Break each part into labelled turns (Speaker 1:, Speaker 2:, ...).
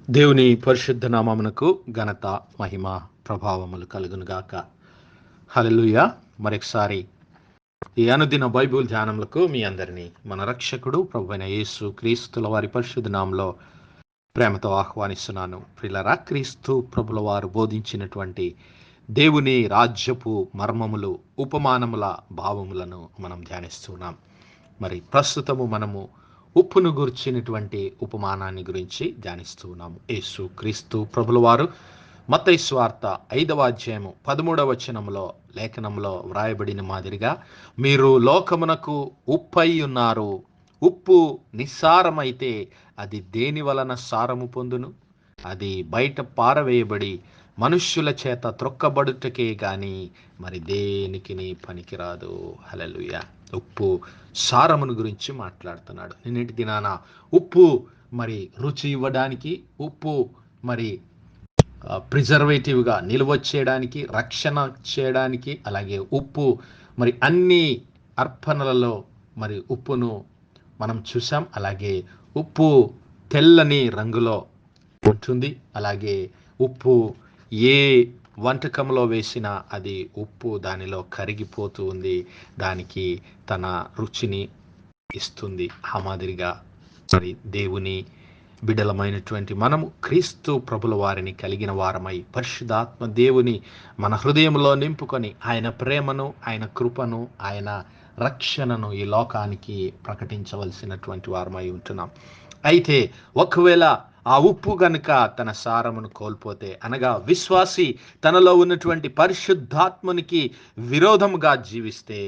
Speaker 1: దేవుని పరిశుద్ధ నామమునకు ఘనత, మహిమ, ప్రభావములు కలుగునుగాక. హల్లెలూయా. మరొకసారి ఈ అనుదిన బైబిల్ ధ్యానములకు మీ అందరినీ మన రక్షకుడు ప్రభువైన యేసు క్రీస్తుల వారి పరిశుద్ధ నామములో ప్రేమతో ఆహ్వానిస్తున్నాను. ప్రియులారా, క్రీస్తు ప్రభుల వారు బోధించినటువంటి దేవుని రాజ్యపు మర్మములు, ఉపమానముల భావములను మనం ధ్యానిస్తున్నాం. మరి ప్రస్తుతము మనము ఉప్పును గురించినటువంటి ఉపమానాన్ని గురించి ధ్యానిస్తూ ఉన్నాము. యేసు క్రీస్తు ప్రభుల వారు మత్తయి సువార్త 5వ అధ్యాయము 13వ వచనములో లేఖనంలో వ్రాయబడిన మాదిరిగా, మీరు లోకమునకు ఉప్పై ఉన్నారు. ఉప్పు నిస్సారమైతే అది దేని వలన సారము పొందును? అది బయట పారవేయబడి మనుష్యుల చేత త్రొక్కబడుటకే గాని మరి దేనికిని పనికిరాదు. హల్లెలూయా. ఉప్పు సారమును గురించి మాట్లాడుతున్నాడు. నిన్నటి దినాన ఉప్పు మరి రుచి ఇవ్వడానికి, ఉప్పు మరి ప్రిజర్వేటివ్గా నిల్వ చేయడానికి, రక్షణ చేయడానికి, అలాగే ఉప్పు మరి అన్ని అర్పణలలో మరి ఉప్పును మనం చూసాం. అలాగే ఉప్పు తెల్లని రంగులో ఉంటుంది. అలాగే ఉప్పు ఏ వంటకంలో వేసినా అది ఉప్పు దానిలో కరిగిపోతూ ఉంది, దానికి తన రుచిని ఇస్తుంది. ఆ మాదిరిగా మరి దేవుని బిడ్డలమైనటువంటి మనము క్రీస్తు ప్రభుల వారిని కలిగిన వారమై పరిశుద్ధాత్మ దేవుని మన హృదయంలో నింపుకొని ఆయన ప్రేమను, ఆయన కృపను, ఆయన రక్షణను ఈ లోకానికి ప్రకటించవలసినటువంటి వారమై ఉంటున్నాం. అయితే ఒకవేళ ఆ ఉప్పు గనుక తన సారమును కోల్పోతే, అనగా విశ్వాసి తనలో ఉన్నటువంటి పరిశుద్ధాత్మనికి విరోధముగా జీవిస్తే,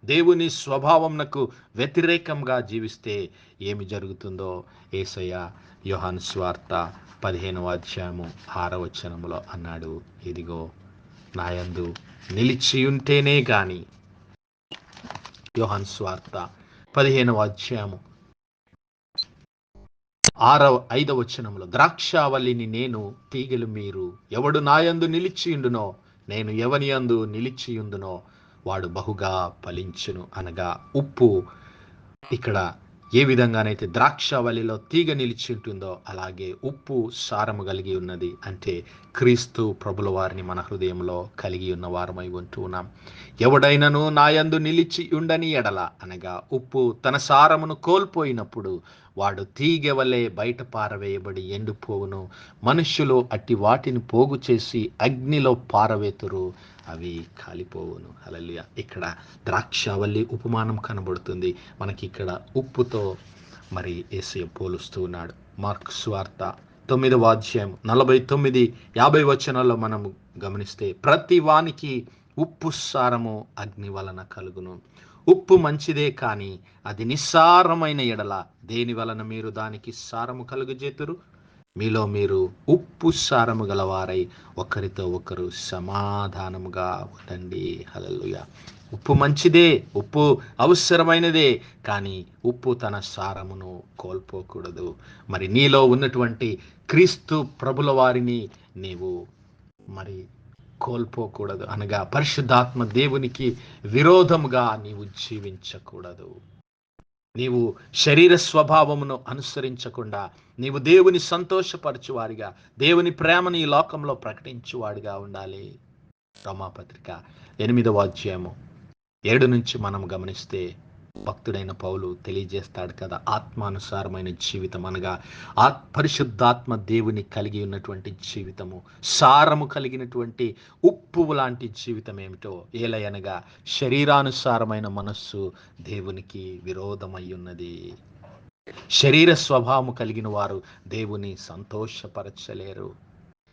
Speaker 1: దేవుని స్వభావమునకు వ్యతిరేకంగా జీవిస్తే ఏమి జరుగుతుందో యేసయ్య యోహాను సువార్త 15వ అధ్యాయము 6వ వచనములో అన్నాడు. ఇదిగో నాయందు నిలిచియుంటేనే గాని. యోహాను సువార్త 15వ అధ్యాయము 5వ వచనములో, ద్రాక్షావల్లిని నేను, తీగలు మీరు. ఎవడు నాయందు నిలిచియుండునో, నేను ఎవని యందు నిలిచియుందునో వాడు బహుగా ఫలించును. అనగా ఉప్పు ఇక్కడ ఏ విధంగానైతే ద్రాక్షావల్లిలో తీగ నిలిచి ఉంటుందో అలాగే ఉప్పు సారము కలిగి ఉన్నది. అంటే క్రీస్తు ప్రభుల వారిని మన హృదయంలో కలిగి ఉన్న వారమై ఉంటూ ఉన్నాం. ఎవడైనను నాయందు నిలిచి ఉండని ఎడల, అనగా ఉప్పు తన సారమును కోల్పోయినప్పుడు వాడు తీగ వలె బయట పారవేయబడి ఎండిపోవును. మనుష్యులు అట్టి వాటిని పోగు చేసి అగ్నిలో పారవేతురు, అవి కాలిపోవును. హల్లెలూయా. ఇక్కడ ద్రాక్షావల్లి ఉపమానం కనబడుతుంది మనకి. ఇక్కడ ఉప్పుతో మరి యేసయ్య పోలుస్తూ ఉన్నాడు. మార్కు సువార్త 9వ అధ్యాయం 49-50 వచనాల్లో మనము గమనిస్తే, ప్రతి వానికి ఉప్పు సారము అగ్ని వలన కలుగును. ఉప్పు మంచిదే, కానీ అది నిస్సారమైన ఎడల దేని వలన మీరు దానికి సారము కలుగజేతురు? మీలో మీరు ఉప్పు సారము గలవారై ఒకరితో ఒకరు సమాధానముగా ఉండండి. హల్లెలూయా. ఉప్పు మంచిదే, ఉప్పు అవసరమైనదే, కానీ ఉప్పు తన సారమును కోల్పోకూడదు. మరి నీలో ఉన్నటువంటి క్రీస్తు ప్రభుల వారిని నీవు మరి కోల్పోకూడదు. అనగా పరిశుద్ధాత్మ దేవునికి విరోధముగా నీవు జీవించకూడదు. నీవు శరీర స్వభావమును అనుసరించకుండా నీవు దేవుని సంతోషపరచువారిగా, దేవుని ప్రేమను ఈ లోకంలో ప్రకటించువాడిగా ఉండాలి. రోమాపత్రిక 8వ అధ్యాయము 7 నుంచి మనం గమనిస్తే భక్తుడైన పౌలు తెలియజేస్తాడు కదా, ఆత్మానుసారమైన జీవితం అనగా పరిశుద్ధాత్మ దేవుని కలిగి ఉన్నటువంటి జీవితము, సారము కలిగినటువంటి ఉప్పు లాంటి జీవితం ఏమిటో. ఏలయనగా శరీరానుసారమైన మనస్సు దేవునికి విరోధమై ఉన్నది. శరీర స్వభావము కలిగిన వారు దేవుని సంతోషపరచలేరు.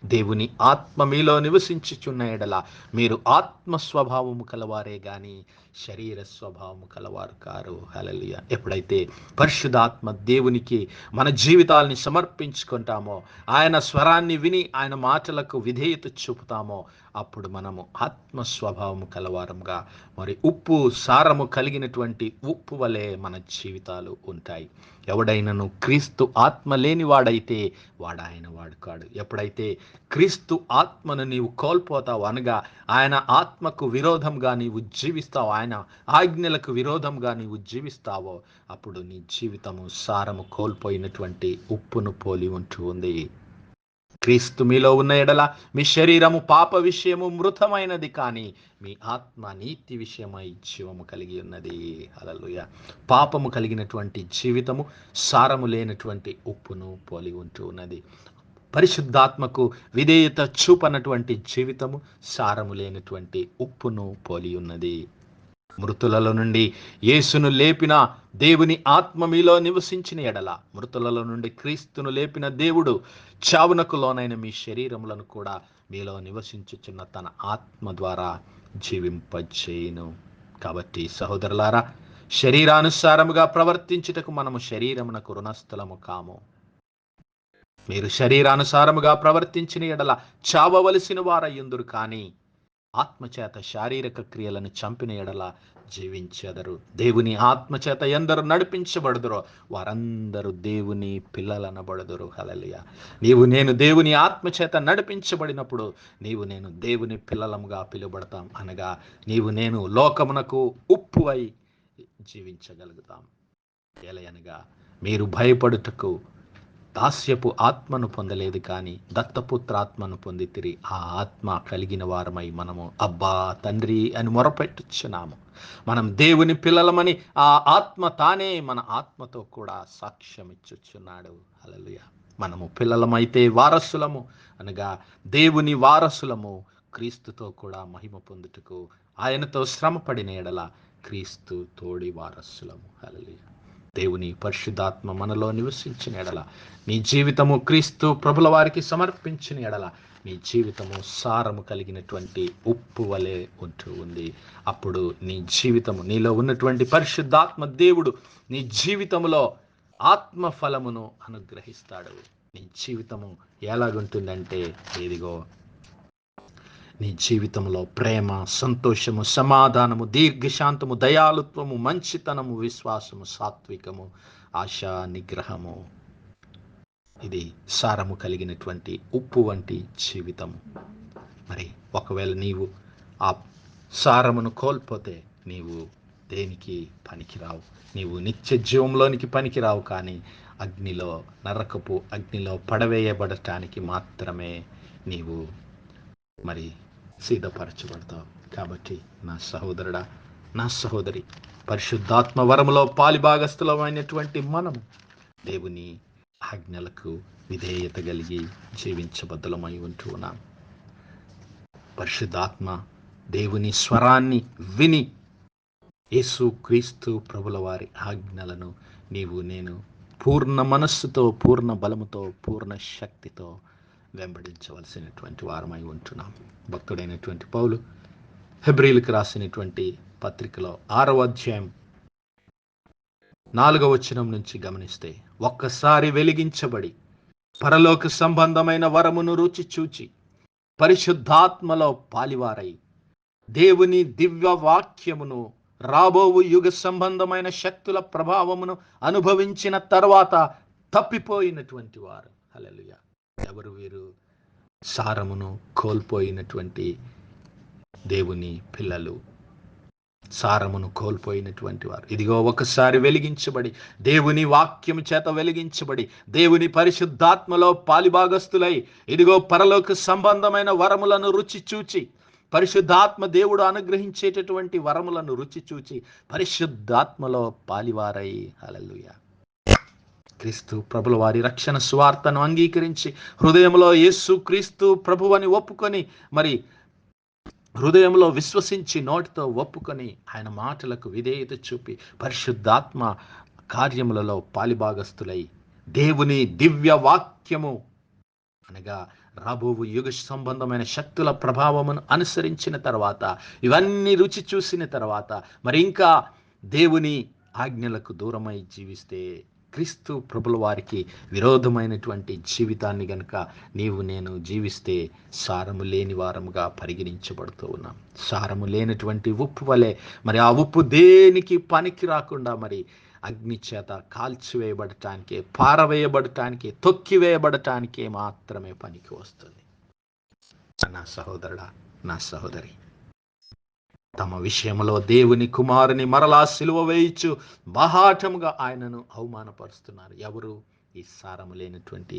Speaker 1: దేవుని ఆత్మ మీలో నివసించుచున్న ఎడల మీరు ఆత్మ స్వభావము కలవారే గాని శరీర స్వభావము కలవారు కారు. హల్లెలూయా. ఎప్పుడైతే పరిశుద్ధాత్మ దేవునికి మన జీవితాల్ని సమర్పించుకుంటామో, ఆయన స్వరాన్ని విని ఆయన మాటలకు విధేయత చూపుతామో, అప్పుడు మనము ఆత్మ స్వభావము కలవారంగా మరి ఉప్పు సారము కలిగినటువంటి ఉప్పు వలె మన జీవితాలు ఉంటాయి. ఎవడైనను క్రీస్తు ఆత్మ లేనివాడైతే వాడు ఆయన వాడు కాడు. ఎప్పుడైతే క్రీస్తు ఆత్మను నీవు కోల్పోతావు, అనగా ఆయన ఆత్మకు విరోధంగా నీవు జీవిస్తావు, ఆయన ఆజ్ఞలకు విరోధంగా నీవు జీవిస్తావో, అప్పుడు నీ జీవితము సారము కోల్పోయినటువంటి ఉప్పును పోలి ఉంటూ ఉంది. క్రీస్తు మీలో ఉన్న ఎడల మీ శరీరము పాప విషయము మృతమైనది, కానీ మీ ఆత్మ నీతి విషయమై జీవము కలిగి ఉన్నది. హల్లెలూయా. పాపము కలిగినటువంటి జీవితము సారము లేనటువంటి ఉప్పును పోలి ఉంటూ ఉన్నది. పరిశుద్ధాత్మకు విధేయత చూపనటువంటి జీవితము సారము లేనటువంటి ఉప్పును పోలి ఉన్నది. మృతులలో నుండి యేసును లేపిన దేవుని ఆత్మ మీలో నివసించిన ఎడల, మృతులలో నుండి క్రీస్తును లేపిన దేవుడు చావునకు లోనైన మీ శరీరములను కూడా మీలో నివసించుచున్న తన ఆత్మ ద్వారా జీవింపజేయును. కాబట్టి సహోదరులారా, శరీరానుసారముగా ప్రవర్తించుటకు మనము శరీరమునకు రుణస్థలము కాము. మీరు శరీరానుసారముగా ప్రవర్తించిన ఎడల చావవలసిన వారయ్యుందురు, కానీ ఆత్మచేత శారీరక క్రియలను చంపిన ఎడల జీవించెదరు. దేవుని ఆత్మచేత ఎందరు నడిపించబడుదురో వారందరూ దేవుని పిల్లలనబడుదురు. హల్లెలూయా. నేను దేవుని ఆత్మచేత నడిపించబడినప్పుడు నేను దేవుని పిల్లలముగా పిలువబడతాం. అనగా నేను లోకమునకు ఉప్పు అయి జీవించగలుగుతాం. ఎలయనగా మీరు భయపడుటకు దాస్యపు ఆత్మను పొందలేదు, కానీ దత్తపుత్రాత్మను పొందితిరి. ఆ ఆత్మ కలిగిన వారమై మనము అబ్బా తండ్రి అని మొరపెట్టుచున్నాము. మనం దేవుని పిల్లలమని ఆ ఆత్మ తానే మన ఆత్మతో కూడా సాక్ష్యం ఇచ్చుచున్నాడు. హల్లెలూయా. మనము పిల్లలమైతే వారసులము, అనగా దేవుని వారసులము. క్రీస్తుతో కూడా మహిమ పొందుటకు ఆయనతో శ్రమ పడిన ఎడల క్రీస్తు తోడి వారసులము. హల్లెలూయా. దేవుని పరిశుద్ధాత్మ మనలో నివసించిన ఎడల, నీ జీవితము క్రీస్తు ప్రభుల వారికి సమర్పించిన ఎడల, నీ జీవితము సారము కలిగినటువంటి ఉప్పు వలె ఉంటూ ఉంది. అప్పుడు నీ జీవితము, నీలో ఉన్నటువంటి పరిశుద్ధాత్మ దేవుడు నీ జీవితములో ఆత్మ ఫలమును అనుగ్రహిస్తాడు. నీ జీవితము ఎలాగుంటుందంటే, ఇదిగో నీ జీవితంలో ప్రేమ, సంతోషము, సమాధానము, దీర్ఘశాంతము, దయాళుత్వము, మంచితనము, విశ్వాసము, సాత్వికము, ఆశా నిగ్రహము, ఇది సారము కలిగినటువంటి ఉప్పు వంటి జీవితము. మరి ఒకవేళ నీవు ఆ సారమును కోల్పోతే నీవు దేనికి పనికిరావు. నీవు నిత్య జీవంలోనికి పనికిరావు, కానీ అగ్నిలో, నరకపు అగ్నిలో పడవేయబడటానికి మాత్రమే నీవు మరి సిద్ధపరచబడతావు. కాబట్టి నా సహోదరుడా, నా సహోదరి, పరిశుద్ధాత్మ వరములో పాలిభాగస్థులమైనటువంటి మనము దేవుని ఆజ్ఞలకు విధేయత కలిగి జీవించబద్ధులమై ఉంటూ ఉన్నాం. పరిశుద్ధాత్మ దేవుని స్వరాన్ని విని యేసు క్రీస్తు ప్రభుల వారి ఆజ్ఞలను నేను పూర్ణ మనస్సుతో, పూర్ణ బలముతో, పూర్ణ శక్తితో వెంబడించవలసినటువంటి వారమై ఉంటున్నాం. భక్తుడైనటువంటి పౌలు హెబ్రీయులకు రాసినటువంటి పత్రికలో 6వ అధ్యాయం 4వ వచనం నుంచి గమనిస్తే, ఒక్కసారి వెలిగించబడి పరలోక సంబంధమైన వరమును రుచి చూచి పరిశుద్ధాత్మలో పాలివారై దేవుని దివ్య వాక్యమును, రాబోవు యుగ సంబంధమైన శక్తుల ప్రభావమును అనుభవించిన తర్వాత తప్పిపోయినటువంటి వారు. హల్లెలూయా. ఎవరు వీరు? సారమును కోల్పోయినటువంటి దేవుని పిల్లలు, సారమును కోల్పోయినటువంటి వారు. ఇదిగో ఒకసారి వెలిగించబడి, దేవుని వాక్యము చేత వెలిగించబడి, దేవుని పరిశుద్ధాత్మలో పాలిభాగస్తులై, ఇదిగో పరలోక సంబంధమైన వరములను రుచి చూచి, పరిశుద్ధాత్మ దేవుడు అనుగ్రహించేటటువంటి వరములను రుచి చూచి పరిశుద్ధాత్మలో పాలివారై, హల్లెలూయా, క్రీస్తు ప్రభుల వారి రక్షణ సువార్తను అంగీకరించి హృదయంలో యేసు క్రీస్తు ప్రభువని ఒప్పుకొని, మరి హృదయంలో విశ్వసించి నోటితో ఒప్పుకొని ఆయన మాటలకు విధేయత చూపి పరిశుద్ధాత్మ కార్యములలో పాలిభాగస్తులై దేవుని దివ్య వాక్యము, అనగా రాబోవు యుగ సంబంధమైన శక్తుల ప్రభావమును అనుసరించిన తర్వాత, ఇవన్నీ రుచి చూసిన తర్వాత, మరి ఇంకా దేవుని ఆజ్ఞలకు దూరమై జీవిస్తే, క్రీస్తు ప్రభుల వారికి విరోధమైనటువంటి జీవితాన్ని గనుక నేను జీవిస్తే సారము లేని వారముగా పరిగణించబడుతూ ఉన్నాం. సారము లేనటువంటి ఉప్పు వలె, మరి ఆ ఉప్పు దేనికి పనికి రాకుండా మరి అగ్ని చేత కాల్చివేయబడటానికే, పారవేయబడటానికే, తొక్కివేయబడటానికే మాత్రమే పనికి వస్తుంది. నా సహోదరుడా, నా సహోదరి, తమ విషయంలో దేవుని కుమారుని మరలా సిలువ వేయించు బాహాటముగా ఆయనను అవమానపరుస్తున్నారు. ఎవరు? ఈ సారము లేనటువంటి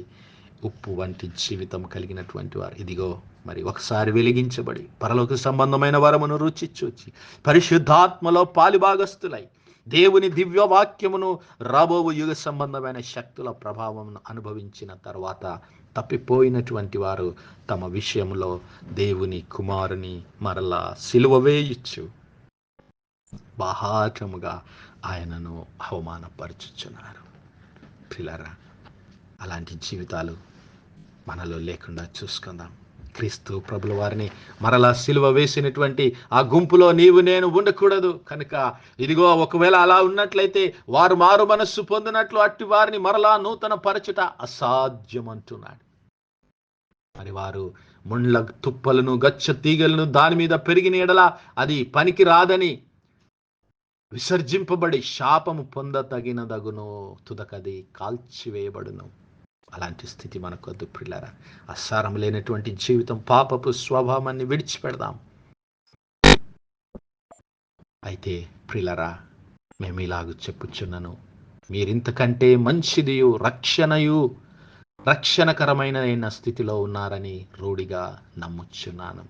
Speaker 1: ఉప్పు వంటి జీవితం కలిగినటువంటి వారు ఇదిగో మరి ఒకసారి వెలిగించబడి పరలోక సంబంధమైన వరమును రుచి చూచి పరిశుద్ధాత్మలో పాలిభాగస్తులై దేవుని దివ్య వాక్యమును రాబో యుగ సంబంధమైన శక్తుల ప్రభావమును అనుభవించిన తర్వాత తప్పిపోయినటువంటి వారు తమ విషయంలో దేవుని కుమారుని మరలా సిలువ వేయచ్చు బాహాటముగా ఆయనను అవమానపరచుచున్నారు. ప్రియులారా, అలాంటి జీవితాలు మనలో లేకుండా చూసుకుందాం. క్రీస్తు ప్రభుల వారిని మరలా సిలువ వేసినటువంటి ఆ గుంపులో నీవు నేను ఉండకూడదు కనుక ఇదిగో ఒకవేళ అలా ఉన్నట్లయితే వారు మారు మనస్సు పొందినట్లు అట్టి వారిని మరలా నూతన పరచుట అసాధ్యం అంటున్నాడు. మరి వారు ముండ్ల తుప్పలను గచ్చ తీగలను దాని మీద పెరిగిన ఎడల అది పనికి రాదని విసర్జింపబడి శాపము పొందతగినదగును, తుదకది కాల్చివేయబడును. అలాంటి స్థితి మనకొద్దు ప్రియులారా. అసారం లేనటువంటి జీవితం, పాపపు స్వభావాన్ని విడిచిపెడదాం. అయితే ప్రియులారా, మేము ఇలాగ చెప్పుచున్నాను, మీరింతకంటే మంచిదియు రక్షణకరమైన స్థితిలో ఉన్నారని రూఢిగా నమ్ముచున్నాను.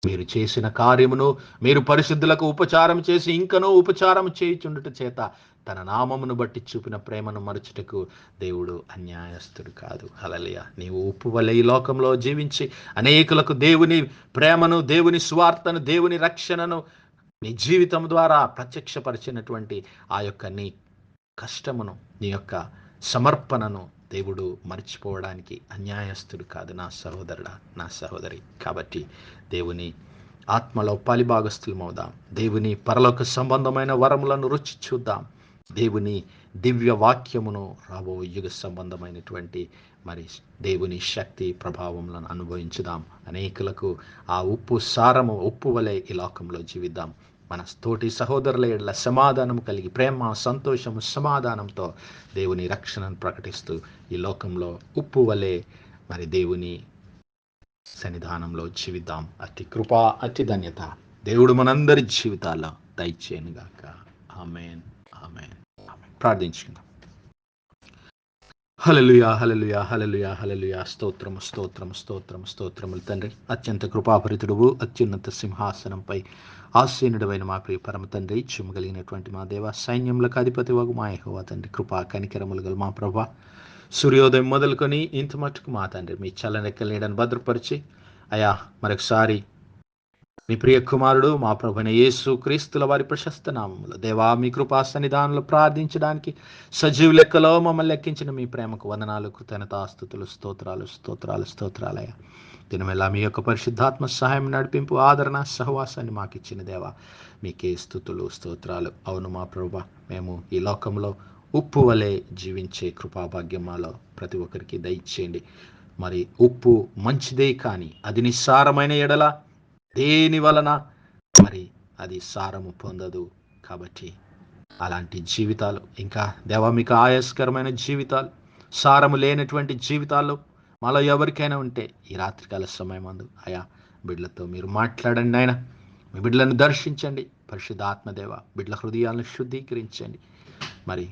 Speaker 1: మీరు చేసిన కార్యమును మీరు పరిశుద్ధులకు ఉపచారం చేసి ఇంకనూ ఉపచారం చేయుచుండుట చేత తన నామమును బట్టి చూపిన ప్రేమను మరచుటకు దేవుడు అన్యాయస్తుడు కాదు. హల్లెలూయా. నీవు ఉప్పు వలె ఈ లోకంలో జీవించి అనేకులకు దేవుని ప్రేమను, దేవుని సువార్తను, దేవుని రక్షణను నీ జీవితం ద్వారా ప్రత్యక్షపరిచినటువంటి ఆ యొక్క నీ కష్టమును, నీ యొక్క సమర్పణను దేవుడు మర్చిపోవడానికి అన్యాయస్తుడు కాదు నా సహోదరుడా, నా సహోదరి. కాబట్టి దేవుని ఆత్మలో పాలిభాగస్తులమవుదాం. దేవుని పరలోక సంబంధమైన వరములను రుచి చూద్దాం. దేవుని దివ్య వాక్యమును రాబో యుగ సంబంధమైనటువంటి మరి దేవుని శక్తి ప్రభావములను అనుభవించుదాం. అనేకులకు ఆ ఉప్పు వలె ఈ లోకంలో జీవిద్దాం. మన తోటి సహోదరుల ఎడల సమాధానం కలిగి ప్రేమ, సంతోషము, సమాధానంతో దేవుని రక్షణను ప్రకటిస్తూ ఈ లోకంలో ఉప్పు వలె మరి దేవుని సన్నిధానంలో జీవిద్దాం. అతి కృప, అతి ధన్యత దేవుడు మనందరి జీవితాల్లో దయచేయనుగాక. ఆమేన్, ఆమేన్, ఆమేన్. ప్రార్థించుకుందాం. హల్లెలూయా, హల్లెలూయా, హల్లెలూయా, హల్లెలూయా. స్తోత్రము, స్తోత్రము, స్తోత్రము, స్తోత్రములు తండ్రి. అత్యంత కృపాపరితుడువు, అత్యున్నత సింహాసనంపై ఆసీనుడైన మా ప్రియ పరమ తండ్రి, చుమ్మగలిగినటువంటి మా దేవ, సైన్యములకు అధిపతి వగు మా యెహోవా తండ్రి, కృపా కనికరములు గల మా ప్రభా, సూర్యోదయం మొదలుకొని ఇంత మట్టుకు మా తండ్రి మీ చల్లనెక్కల నీడను భద్రపరిచి అయా మరొకసారి మీ ప్రియ కుమారుడు మా ప్రభువైన యేసు క్రీస్తుల వారి ప్రశస్త నామములో దేవా మీ కృపా సన్నిధానంలో ప్రార్థించడానికి సజీవ లెక్కలో మమ్మల్ని లెక్కించిన మీ ప్రేమకు వందనాలు, కృతజ్ఞతాస్తుతులు, స్తోత్రాలు, స్తోత్రాలు, స్తోత్రాలయ. దినమెల్లా మీ యొక్క పరిశుద్ధాత్మ సహాయం, నడిపింపు, ఆదరణ, సహవాసాన్ని మాకు ఇచ్చిన దేవా మీకే స్తుతులు, స్తోత్రాలు. అవును మా ప్రభువా, మేము ఈ లోకంలో ఉప్పు వలె జీవించే కృపాభాగ్యం మాలో ప్రతి ఒక్కరికి దయచేయండి. మరి ఉప్పు మంచిదే, కానీ అది నిస్సారమైన ఎడల దేని వలన మరి అది సారము పొందదు. కాబట్టి అలాంటి జీవితాలు, ఇంకా దేవా మీకు ఆయాస్కరమైన జీవితాలు, సారము లేనటువంటి జీవితాలు మాలో ఎవరికైనా ఉంటే ఈ రాత్రికాల సమయమందు అయా బిడ్డలతో మీరు మాట్లాడండి. ఆయన మీ బిడ్డలను దర్శించండి. పరిశుద్ధ ఆత్మదేవ బిడ్డల హృదయాలను శుద్ధీకరించండి. మరి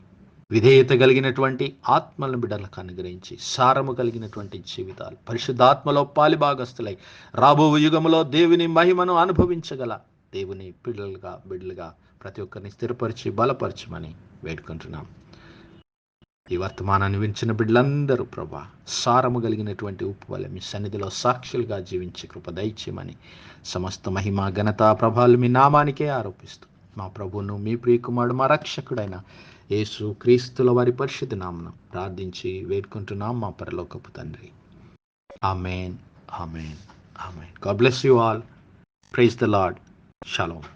Speaker 1: విధేయత కలిగినటువంటి ఆత్మలను బిడ్డలకు అనుగ్రహించి సారము కలిగినటువంటి జీవితాలు, పరిశుద్ధాత్మలో పాలిభాగస్తులై రాబో యుగములో దేవుని మహిమను అనుభవించగల దేవుని బిడ్డలుగా ప్రతి ఒక్కరిని స్థిరపరిచి బలపరచమని వేడుకుంటున్నాం. ఈ వర్తమానాన్ని వించిన బిడ్డలందరూ ప్రభా సారము కలిగినటువంటి ఉప్పు వలె మీ సన్నిధిలో సాక్షులుగా జీవించి కృప దయచేయమని సమస్త మహిమ, ఘనత, ప్రభావాలు మీ నామానికే ఆరోపిస్తూ మా ప్రభువును, మీ ప్రియకుమారుడు, మా రక్షకుడైన యేసు క్రీస్తుల వారి పరిశుద్ధ నామమున ప్రార్థించి వేడుకుంటున్నాం మా పరలోకపు తండ్రి. ఆమేన్, ఆమేన్, ఆమేన్. God bless you all. Praise the Lord. Shalom.